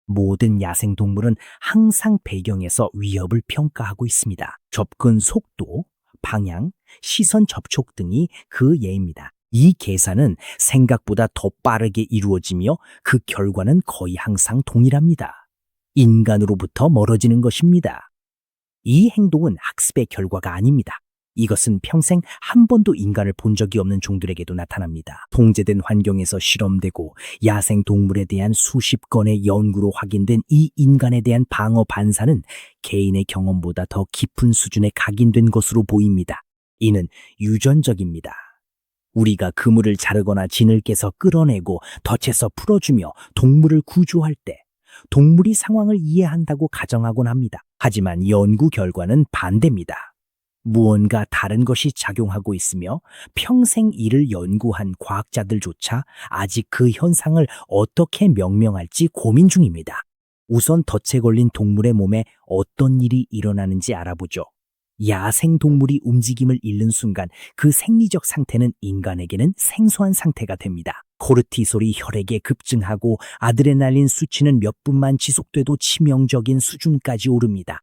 모든 야생동물은 항상 배경에서 위협을 평가하고 있습니다. 접근 속도, 방향, 시선 접촉 등이 그 예입니다. 이 계산은 생각보다 더 빠르게 이루어지며 그 결과는 거의 항상 동일합니다. 인간으로부터 멀어지는 것입니다. 이 행동은 학습의 결과가 아닙니다. 이것은 평생 한 번도 인간을 본 적이 없는 종들에게도 나타납니다. 통제된 환경에서 실험되고 야생 동물에 대한 수십 건의 연구로 확인된 이 인간에 대한 방어 반사는 개인의 경험보다 더 깊은 수준에 각인된 것으로 보입니다. 이는 유전적입니다. 우리가 그물을 자르거나 진을 깨서 끌어내고 덫에서 풀어주며 동물을 구조할 때 동물이 상황을 이해한다고 가정하곤 합니다. 하지만 연구 결과는 반대입니다. 무언가 다른 것이 작용하고 있으며 평생 이를 연구한 과학자들조차 아직 그 현상을 어떻게 명명할지 고민 중입니다. 우선 덫에 걸린 동물의 몸에 어떤 일이 일어나는지 알아보죠. 야생 동물이 움직임을 잃는 순간 그 생리적 상태는 인간에게는 생소한 상태가 됩니다. 코르티솔이 혈액에 급증하고 아드레날린 수치는 몇 분만 지속돼도 치명적인 수준까지 오릅니다.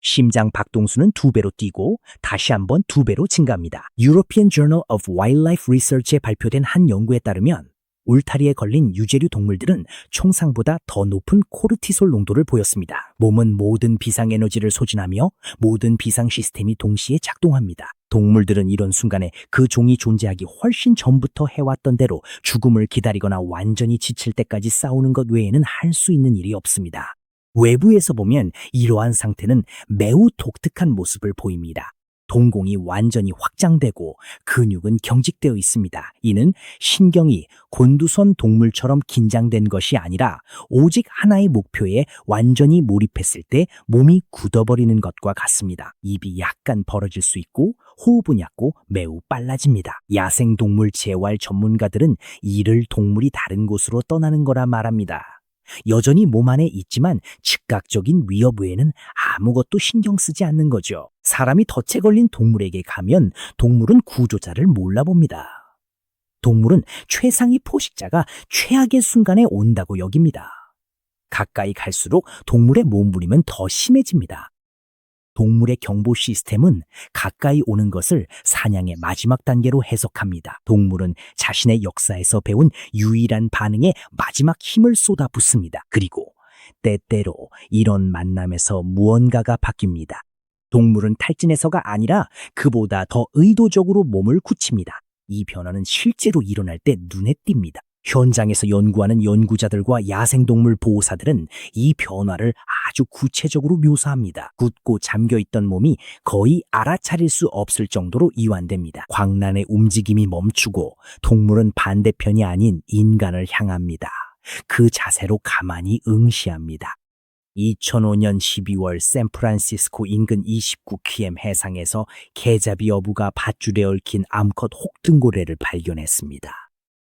심장 박동수는 2배로 뛰고 다시 한번 2배로 증가합니다. European Journal of Wildlife Research에 발표된 한 연구에 따르면 울타리에 걸린 유제류 동물들은 총상보다 더 높은 코르티솔 농도를 보였습니다. 몸은 모든 비상에너지를 소진하며 모든 비상 시스템이 동시에 작동합니다. 동물들은 이런 순간에 그 종이 존재하기 훨씬 전부터 해왔던 대로 죽음을 기다리거나 완전히 지칠 때까지 싸우는 것 외에는 할 수 있는 일이 없습니다. 외부에서 보면 이러한 상태는 매우 독특한 모습을 보입니다. 동공이 완전히 확장되고 근육은 경직되어 있습니다. 이는 신경이 곤두선 동물처럼 긴장된 것이 아니라 오직 하나의 목표에 완전히 몰입했을 때 몸이 굳어버리는 것과 같습니다. 입이 약간 벌어질 수 있고 호흡은 얕고 매우 빨라집니다. 야생동물 재활 전문가들은 이를 동물이 다른 곳으로 떠나는 거라 말합니다. 여전히 몸 안에 있지만 즉각적인 위협 외에는 아무것도 신경 쓰지 않는 거죠. 사람이 덫에 걸린 동물에게 가면 동물은 구조자를 몰라봅니다. 동물은 최상위 포식자가 최악의 순간에 온다고 여깁니다. 가까이 갈수록 동물의 몸부림은 더 심해집니다. 동물의 경보 시스템은 가까이 오는 것을 사냥의 마지막 단계로 해석합니다. 동물은 자신의 역사에서 배운 유일한 반응에 마지막 힘을 쏟아붓습니다. 그리고 때때로 이런 만남에서 무언가가 바뀝니다. 동물은 탈진해서가 아니라 그보다 더 의도적으로 몸을 굳힙니다. 이 변화는 실제로 일어날 때 눈에 띕니다. 현장에서 연구하는 연구자들과 야생동물 보호사들은 이 변화를 아주 구체적으로 묘사합니다. 굳고 잠겨있던 몸이 거의 알아차릴 수 없을 정도로 이완됩니다. 광란의 움직임이 멈추고 동물은 반대편이 아닌 인간을 향합니다. 그 자세로 가만히 응시합니다. 2005년 12월 샌프란시스코 인근 29km 해상에서 개잡이 어부가 밧줄에 얽힌 암컷 혹등고래를 발견했습니다.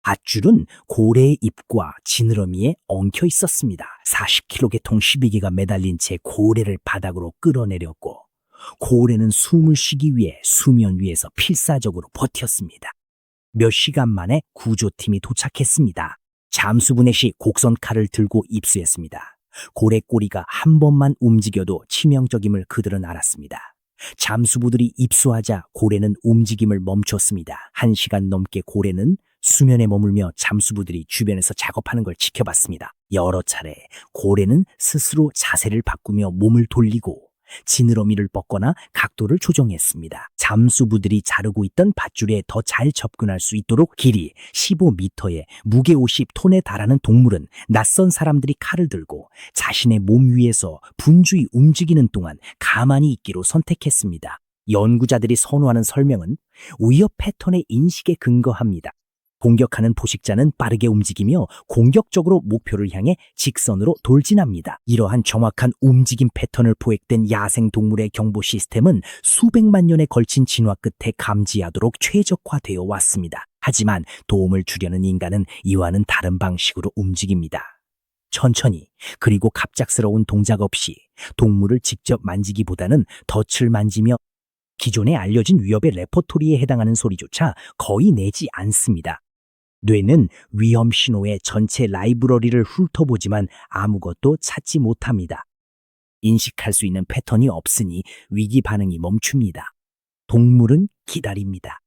밧줄은 고래의 입과 지느러미에 엉켜 있었습니다. 40kg의 12개가 매달린 채 고래를 바닥으로 끌어내렸고 고래는 숨을 쉬기 위해 수면 위에서 필사적으로 버텼습니다. 몇 시간 만에 구조팀이 도착했습니다. 잠수부넷이 곡선 칼을 들고 입수했습니다. 고래 꼬리가 한 번만 움직여도 치명적임을 그들은 알았습니다. 잠수부들이 입수하자 고래는 움직임을 멈췄습니다. 1시간 넘게 고래는 수면에 머물며 잠수부들이 주변에서 작업하는 걸 지켜봤습니다. 여러 차례 고래는 스스로 자세를 바꾸며 몸을 돌리고 지느러미를 뻗거나 각도를 조정했습니다. 잠수부들이 자르고 있던 밧줄에 더 잘 접근할 수 있도록 길이 15m에 무게 50톤에 달하는 동물은 낯선 사람들이 칼을 들고 자신의 몸 위에서 분주히 움직이는 동안 가만히 있기로 선택했습니다. 연구자들이 선호하는 설명은 위협 패턴의 인식에 근거합니다. 공격하는 포식자는 빠르게 움직이며 공격적으로 목표를 향해 직선으로 돌진합니다. 이러한 정확한 움직임 패턴을 포획된 야생동물의 경보 시스템은 수백만 년에 걸친 진화 끝에 감지하도록 최적화되어 왔습니다. 하지만 도움을 주려는 인간은 이와는 다른 방식으로 움직입니다. 천천히 그리고 갑작스러운 동작 없이 동물을 직접 만지기보다는 덫을 만지며 기존에 알려진 위협의 레퍼토리에 해당하는 소리조차 거의 내지 않습니다. 뇌는 위험 신호의 전체 라이브러리를 훑어보지만 아무것도 찾지 못합니다. 인식할 수 있는 패턴이 없으니 위기 반응이 멈춥니다. 동물은 기다립니다.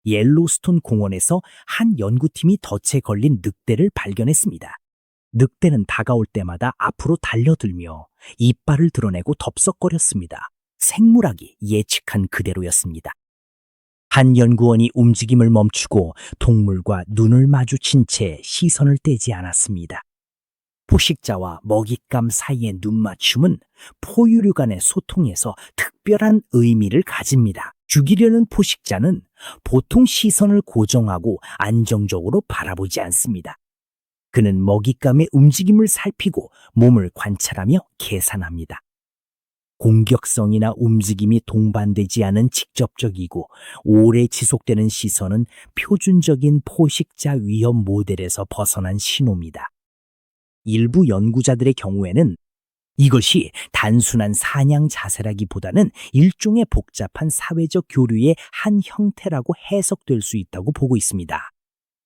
옐로스톤 공원에서 한 연구팀이 덫에 걸린 늑대를 발견했습니다. 늑대는 다가올 때마다 앞으로 달려들며 이빨을 드러내고 덥석거렸습니다. 생물학이 예측한 그대로였습니다. 한 연구원이 움직임을 멈추고 동물과 눈을 마주친 채 시선을 떼지 않았습니다. 포식자와 먹잇감 사이의 눈맞춤은 포유류 간의 소통에서 특별한 의미를 가집니다. 죽이려는 포식자는 보통 시선을 고정하고 안정적으로 바라보지 않습니다. 그는 먹잇감의 움직임을 살피고 몸을 관찰하며 계산합니다. 공격성이나 움직임이 동반되지 않은 직접적이고 오래 지속되는 시선은 표준적인 포식자 위험 모델에서 벗어난 신호입니다. 일부 연구자들의 경우에는 이것이 단순한 사냥 자세라기보다는 일종의 복잡한 사회적 교류의 한 형태라고 해석될 수 있다고 보고 있습니다.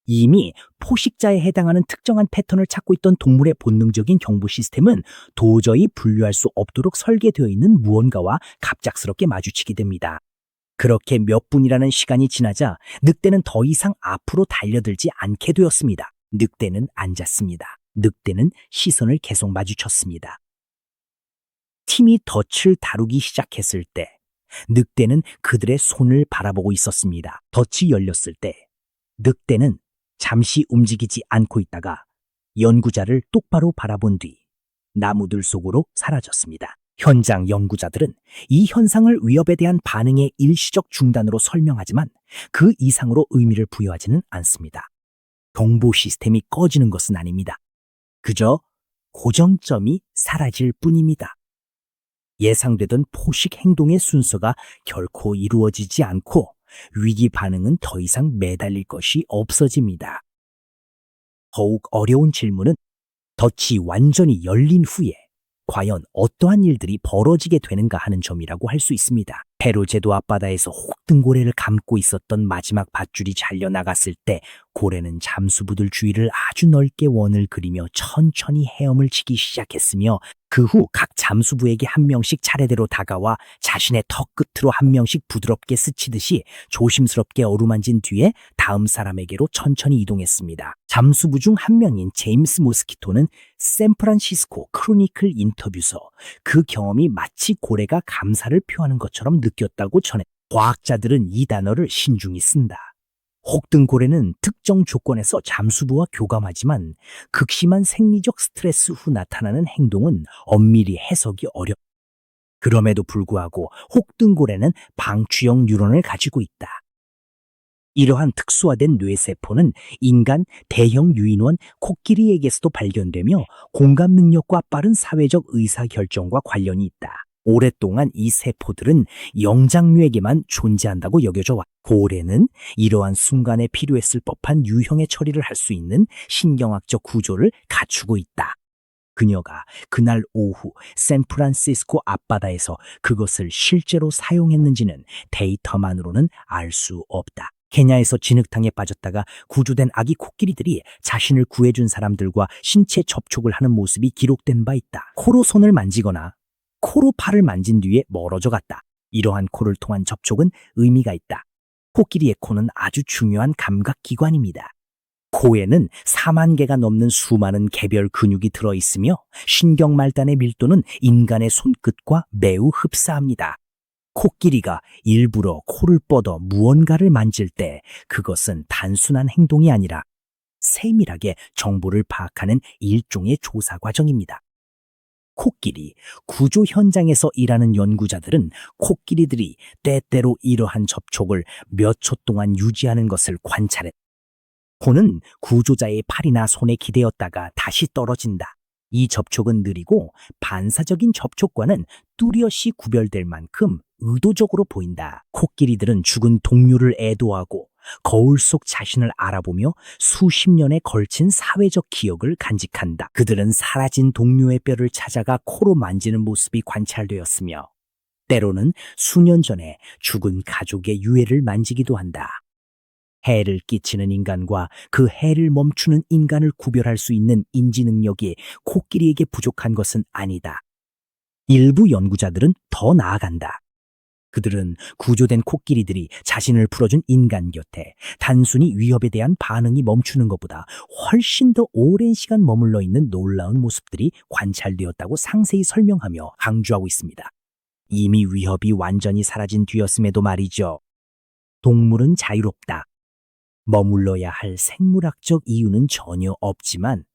이미 포식자에 해당하는 특정한 패턴을 찾고 있던 동물의 본능적인 경보 시스템은 도저히 분류할 수 없도록 설계되어 있는 무언가와 갑작스럽게 마주치게 됩니다. 그렇게 몇 분이라는 시간이 지나자 늑대는 더 이상 앞으로 달려들지 않게 되었습니다. 늑대는 앉았습니다. 늑대는 시선을 계속 마주쳤습니다. 팀이 덫을 다루기 시작했을 때 늑대는 그들의 손을 바라보고 있었습니다. 덫이 열렸을 때 늑대는 잠시 움직이지 않고 있다가 연구자를 똑바로 바라본 뒤 나무들 속으로 사라졌습니다. 현장 연구자들은 이 현상을 위협에 대한 반응의 일시적 중단으로 설명하지만 그 이상으로 의미를 부여하지는 않습니다. 경보 시스템이 꺼지는 것은 아닙니다. 그저 고정점이 사라질 뿐입니다. 예상되던 포식 행동의 순서가 결코 이루어지지 않고 위기 반응은 더 이상 매달릴 것이 없어집니다. 더욱 어려운 질문은 덫이 완전히 열린 후에 과연 어떠한 일들이 벌어지게 되는가 하는 점이라고 할 수 있습니다. 페루 제도 앞바다에서 혹등고래를 감고 있었던 마지막 밧줄이 잘려나갔을 때 고래는 잠수부들 주위를 아주 넓게 원을 그리며 천천히 헤엄을 치기 시작했으며 그 후 각 잠수부에게 한 명씩 차례대로 다가와 자신의 턱 끝으로 한 명씩 부드럽게 스치듯이 조심스럽게 어루만진 뒤에 다음 사람에게로 천천히 이동했습니다. 잠수부 중 한 명인 제임스 모스키토는 샌프란시스코 크로니클 인터뷰서 그 경험이 마치 고래가 감사를 표하는 것처럼 느꼈다고 전해 과학자들은 이 단어를 신중히 쓴다. 혹등고래는 특정 조건에서 잠수부와 교감하지만 극심한 생리적 스트레스 후 나타나는 행동은 엄밀히 해석이 어렵다. 그럼에도 불구하고 혹등고래는 방추형 뉴런을 가지고 있다. 이러한 특수화된 뇌세포는 인간 대형 유인원 코끼리에게서도 발견되며 공감 능력과 빠른 사회적 의사결정과 관련이 있다. 오랫동안 이 세포들은 영장류에게만 존재한다고 여겨져 왔다. 고래는 이러한 순간에 필요했을 법한 유형의 처리를 할 수 있는 신경학적 구조를 갖추고 있다. 그녀가 그날 오후 샌프란시스코 앞바다에서 그것을 실제로 사용했는지는 데이터만으로는 알 수 없다. 케냐에서 진흙탕에 빠졌다가 구조된 아기 코끼리들이 자신을 구해준 사람들과 신체 접촉을 하는 모습이 기록된 바 있다. 코로 손을 만지거나 코로 팔을 만진 뒤에 멀어져 갔다. 이러한 코를 통한 접촉은 의미가 있다. 코끼리의 코는 아주 중요한 감각기관입니다. 코에는 4만 개가 넘는 수많은 개별 근육이 들어있으며 신경말단의 밀도는 인간의 손끝과 매우 흡사합니다. 코끼리가 일부러 코를 뻗어 무언가를 만질 때 그것은 단순한 행동이 아니라 세밀하게 정보를 파악하는 일종의 조사 과정입니다. 코끼리 구조 현장에서 일하는 연구자들은 코끼리들이 때때로 이러한 접촉을 몇 초 동안 유지하는 것을 관찰했다. 코는 구조자의 팔이나 손에 기대었다가 다시 떨어진다. 이 접촉은 느리고 반사적인 접촉과는 뚜렷이 구별될 만큼 의도적으로 보인다. 코끼리들은 죽은 동료를 애도하고 거울 속 자신을 알아보며 수십 년에 걸친 사회적 기억을 간직한다. 그들은 사라진 동료의 뼈를 찾아가 코로 만지는 모습이 관찰되었으며 때로는 수년 전에 죽은 가족의 유해를 만지기도 한다. 해를 끼치는 인간과 그 해를 멈추는 인간을 구별할 수 있는 인지 능력이 코끼리에게 부족한 것은 아니다. 일부 연구자들은 더 나아간다. 그들은 구조된 코끼리들이 자신을 풀어준 인간 곁에 단순히 위협에 대한 반응이 멈추는 것보다 훨씬 더 오랜 시간 머물러 있는 놀라운 모습들이 관찰되었다고 상세히 설명하며 강조하고 있습니다. 이미 위협이 완전히 사라진 뒤였음에도 말이죠. 동물은 자유롭다. 머물러야 할 생물학적 이유는 전혀 없지만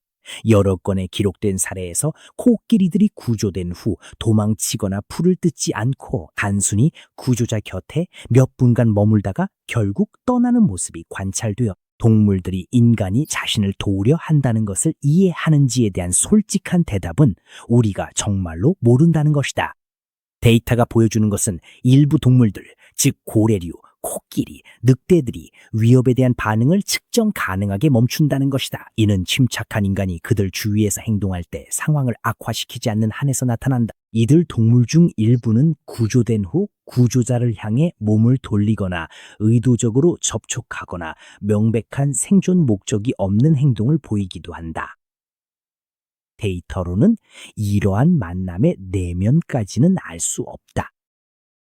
여러 건의 기록된 사례에서 코끼리들이 구조된 후 도망치거나 풀을 뜯지 않고 단순히 구조자 곁에 몇 분간 머물다가 결국 떠나는 모습이 관찰되어 동물들이 인간이 자신을 도우려 한다는 것을 이해하는지에 대한 솔직한 대답은 우리가 정말로 모른다는 것이다. 데이터가 보여주는 것은 일부 동물들, 즉 고래류, 코끼리, 늑대들이 위협에 대한 반응을 측정 가능하게 멈춘다는 것이다. 이는 침착한 인간이 그들 주위에서 행동할 때 상황을 악화시키지 않는 한에서 나타난다. 이들 동물 중 일부는 구조된 후 구조자를 향해 몸을 돌리거나 의도적으로 접촉하거나 명백한 생존 목적이 없는 행동을 보이기도 한다. 데이터로는 이러한 만남의 내면까지는 알 수 없다.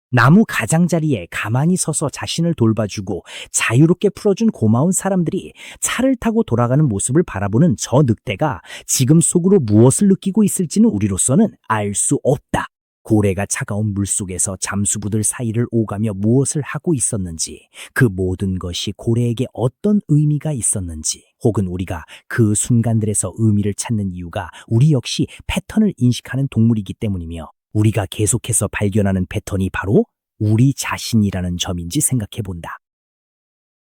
나무 가장자리에 가만히 서서 자신을 돌봐주고 자유롭게 풀어준 고마운 사람들이 차를 타고 돌아가는 모습을 바라보는 저 늑대가 지금 속으로 무엇을 느끼고 있을지는 우리로서는 알 수 없다. 고래가 차가운 물속에서 잠수부들 사이를 오가며 무엇을 하고 있었는지, 그 모든 것이 고래에게 어떤 의미가 있었는지, 혹은 우리가 그 순간들에서 의미를 찾는 이유가 우리 역시 패턴을 인식하는 동물이기 때문이며 우리가 계속해서 발견하는 패턴이 바로 우리 자신이라는 점인지 생각해 본다.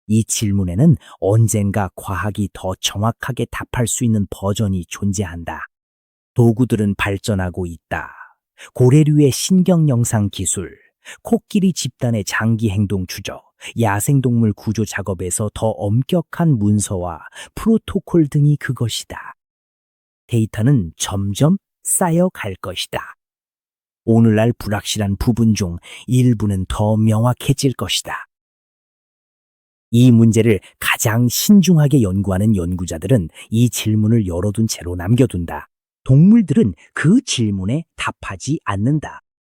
이 질문에는 언젠가 과학이 더 정확하게 답할 수 있는 버전이 존재한다. 도구들은 발전하고 있다. 고래류의 신경 영상 기술, 코끼리 집단의 장기 행동 추적, 야생동물 구조 작업에서 더 엄격한 문서와 프로토콜 등이 그것이다. 데이터는 점점 쌓여갈 것이다. 오늘날 불확실한 부분 중 일부는 더 명확해질 것이다. 이 문제를 가장 신중하게 연구하는 연구자들은 이 질문을 열어둔 채로 남겨둔다. 동물들은 그 질문에 답하지 않는다.